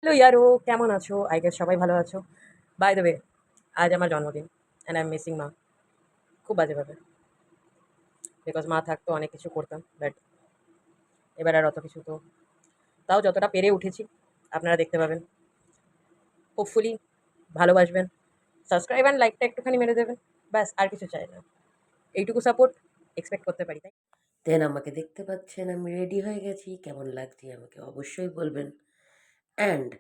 Hello ইয়ারো, কেমন আছো? I guess সবাই ভালো আছো। বাই দ্য ওয়ে, আজ আমার জন্মদিন অ্যান্ড আই এম মিসিং মা। খুব বাজেভাবে, বিকজ মা থাকতো অনেক কিছু করতাম, বাট এবার আর অত কিছু তো, তাও যতটা পেরে উঠেছি আপনারা দেখতে পাবেন। হোপফুলি ভালোবাসবেন, সাবস্ক্রাইব অ্যান্ড লাইকটা একটুখানি মেরে দেবেন, ব্যাস আর কিছু চাই না। এইটুকু সাপোর্ট এক্সপেক্ট করতে পারি, তাই। দেন আমাকে দেখতে পাচ্ছেন, আমি রেডি হয়ে গেছি। কেমন লাগছে আমাকে অবশ্যই বলবেন। অ্যান্ড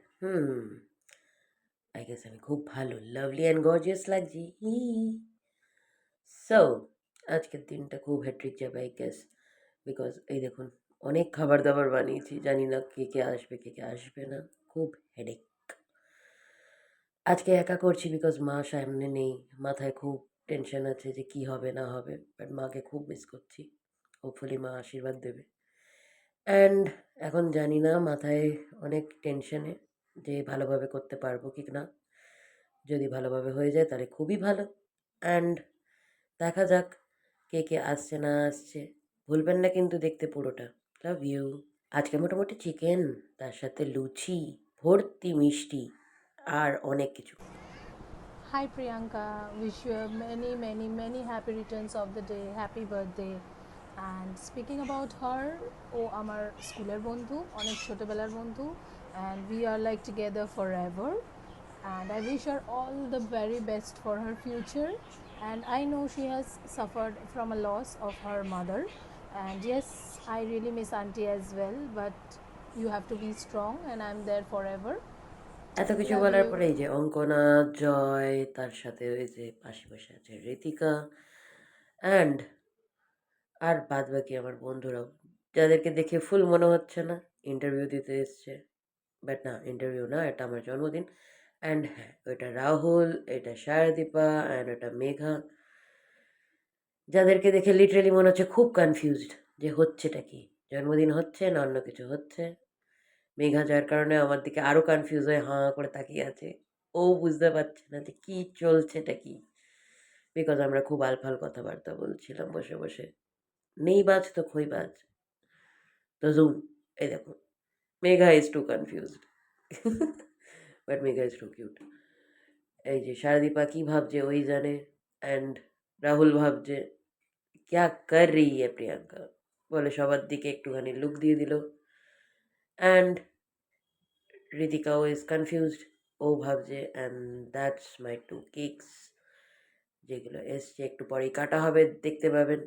আই গেস আমি খুব ভালো, লাভলি অ্যান্ড গর্জিয়াস লাগছি। সো আজকের দিনটা খুব হ্যাট্রিক যাবে আই গেস, বিকজ এই দেখুন অনেক খাবার দাবার বানিয়েছি, জানি না কে কে আসবে কে কে আসবে না। খুব হেডেক। আজকে একা করছি বিকজ মা সামনে নেই। মাথায় খুব টেনশন আছে যে কি হবে না হবে, বাট মাকে খুব মিস করছি। হোপফুলি মা আশীর্বাদ দেবে। অ্যান্ড এখন জানি না, মাথায় অনেক টেনশনে যে ভালোভাবে করতে পারবো কি না। যদি ভালোভাবে হয়ে যায় তাহলে খুবই ভালো। অ্যান্ড দেখা যাক কে কে আসছে না আসছে। ভুলবেন না কিন্তু দেখতে পুরোটা। Love you. আজকে মোটামুটি চিকেন, তার সাথে লুচি, ভর্তি মিষ্টি আর অনেক কিছু। Hi Priyanka, wish you a many, many, many happy returns of the day, happy birthday. And speaking about her, ও আমার স্কুলের বন্ধু, অনেক ছোটবেলার বন্ধু, and we are like together forever. And I wish her all the very best for her future. And I know she has suffered from a loss of her mother. And yes, I really miss Auntie as well, but you have to be strong, and I'm there forever. এত কিছু Love বলার you. পরে এই যে অঙ্কনা, জয়, তার সাথে ওই যে পাশে বসে আছে ঋতিকা, অ্যান্ড আর বাদ বাকি আমার বন্ধুরাও, যাদেরকে দেখে ফুল মনে হচ্ছে না ইন্টারভিউ দিতে এসছে। বাট না, ইন্টারভিউ না, এটা আমার জন্মদিন। অ্যান্ড হ্যাঁ, ওইটা রাহুল, এটা সায়দীপা, অ্যান্ড ওটা মেঘা, যাদেরকে দেখে লিটারেলি মনে হচ্ছে খুব কনফিউজড যে হচ্ছেটা কি, জন্মদিন হচ্ছে না অন্য কিছু হচ্ছে। মেঘা যার কারণে আমার দিকে আরও কনফিউজ হয়ে হাঁ করে তাকিয়ে আছে। ও বুঝতে পারছে না যে কী চলছেটা কি, বিকজ আমরা খুব আলফাল কথাবার্তা বলছিলাম বসে বসে। নেই বাজ তো খই বাজ, তো জুম। এই দেখো, Megha is too confused but Megha is too cute. এই যে সারাদীপা কি ভাবছে ওই জানে, অ্যান্ড রাহুল ভাবছে ক্যা কর রही है প্রিয়াঙ্কা বলে সবার দিকে একটুখানি লুক দিয়ে দিল। অ্যান্ড ঋতিকাও ইজ কনফিউজড, ও ভাবছে। And that's my two cakes, যেগুলো এসছে একটু পরেই কাটা হবে, দেখতে পাবেন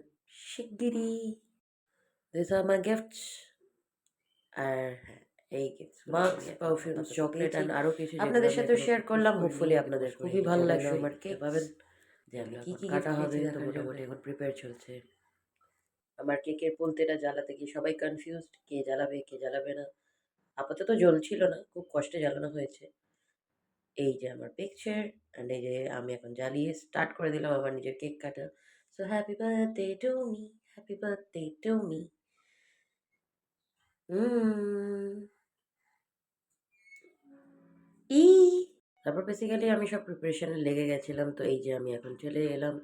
শিগগিরই। This R my gifts. আর হ্যাঁ, এই gifts mask, perfumes, chocolate and আরও কিছু আপনাদের সাথেও শেয়ার করলাম। হোপফুলি আপনাদের খুবই ভালো লাগবে আমার কেক পাবেন। যে আমি কি কি কাটা হবে তো মোটামুটি এখন প্রিপেয়ার চলছে। আমার কেকের পোলতেটা জ্বালাতে গিয়ে সবাই কনফিউজড, কে জ্বালাবে কে জ্বালাবে না। আপাতত জ্বলছিল না, খুব কষ্টে জ্বালানো হয়েছে। এই যে আমার পিকচার, অ্যান্ড এই যে আমি এখন জ্বালিয়ে স্টার্ট করে দিলাম আমার নিজের কেক কাটা। So happy birthday to me, happy birthday to me. ই তারপর বেসিক্যালি আমি সব প্রিপারেশনে লেগে গেছিলাম। তো এই যে আমি এখন চলে এলাম।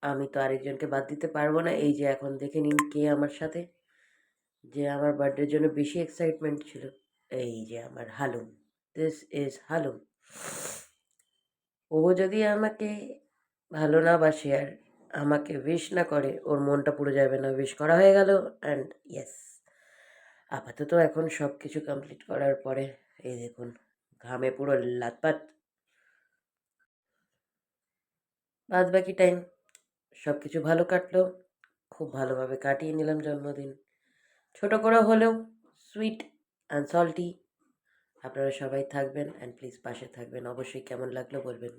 আমি তো আরেকজনকে বাদ দিতে পারবো না। এই যে এখন দেখে নিন কে আমার সাথে, যে আমার বার্থডের জন্য বেশি এক্সাইটমেন্ট ছিল। এই যে আমার হালুম, দিস ইজ হালুম। ও যদি আমাকে ভালো না বাসে আর আমাকে উইশ না করে, ওর মনটা পুরো যাবে না। উইশ করা হয়ে গেল, অ্যান্ড ইয়েস, আপাতত এখন সব কিছু কমপ্লিট করার পরে এই দেখুন ঘামে পুরো লাতপাত। বাদ বাকি টাইম সব কিছু ভালো কাটলো, খুব ভালোভাবে কাটিয়ে নিলাম জন্মদিন। ছোট করে হলেও সুইট অ্যান্ড সল্টি। আপনারা সবাই থাকবেন অ্যান্ড প্লিজ পাশে থাকবেন অবশ্যই। কেমন লাগলো বলবেন।